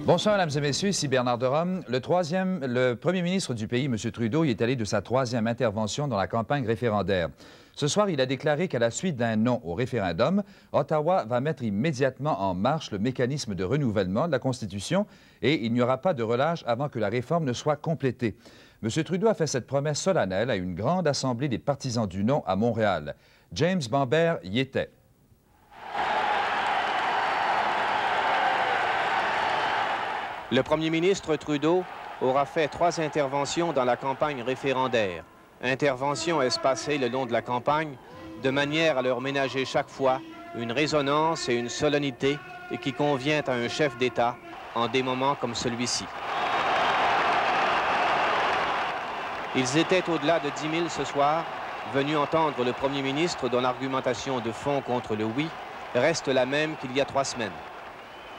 Bonsoir, mesdames et messieurs, ici Bernard de Rome. Le premier ministre du pays, M. Trudeau, y est allé de sa troisième intervention dans la campagne référendaire. Ce soir, il a déclaré qu'à la suite d'un non au référendum, Ottawa va mettre immédiatement en marche le mécanisme de renouvellement de la Constitution et il n'y aura pas de relâche avant que la réforme ne soit complétée. M. Trudeau a fait cette promesse solennelle à une grande assemblée des partisans du non à Montréal. James Bamber y était. Le premier ministre Trudeau aura fait 3 interventions dans la campagne référendaire. Interventions espacées le long de la campagne, de manière à leur ménager chaque fois une résonance et une solennité qui convient à un chef d'État en des moments comme celui-ci. Ils étaient au-delà de 10 000 ce soir, venus entendre le premier ministre dont l'argumentation de fond contre le oui reste la même qu'il y a 3 semaines.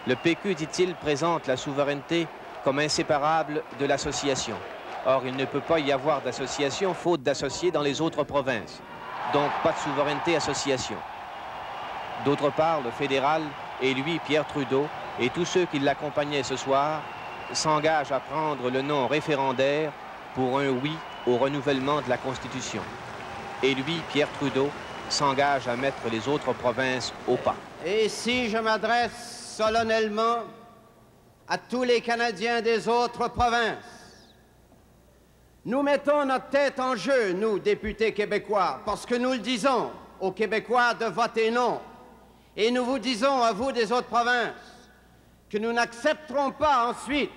Le PQ, dit-il, présente la souveraineté comme inséparable de l'association. Or, il ne peut pas y avoir d'association faute d'associés dans les autres provinces. Donc, pas de souveraineté-association. D'autre part, le fédéral et lui, Pierre Trudeau, et tous ceux qui l'accompagnaient ce soir, s'engagent à prendre le non référendaire pour un oui au renouvellement de la Constitution. Et lui, Pierre Trudeau, s'engage à mettre les autres provinces au pas. Et si je m'adresse solennellement à tous les Canadiens des autres provinces, nous mettons notre tête en jeu, nous, députés québécois, parce que nous le disons aux Québécois de voter non. Et nous vous disons, à vous des autres provinces, que nous n'accepterons pas ensuite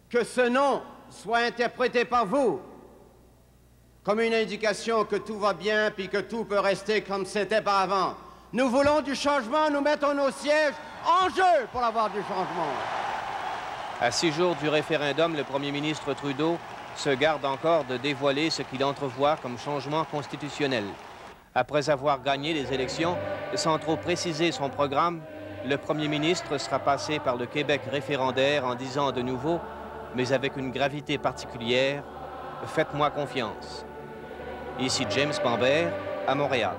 que ce non soit interprété par vous comme une indication que tout va bien puis que tout peut rester comme c'était par avant. Nous voulons du changement, nous mettons nos sièges en jeu pour avoir du changement. À 6 jours du référendum, le premier ministre Trudeau se garde encore de dévoiler ce qu'il entrevoit comme changement constitutionnel. Après avoir gagné les élections, sans trop préciser son programme, le premier ministre sera passé par le Québec référendaire en disant de nouveau, mais avec une gravité particulière, « Faites-moi confiance ». Ici James Bamber, à Montréal.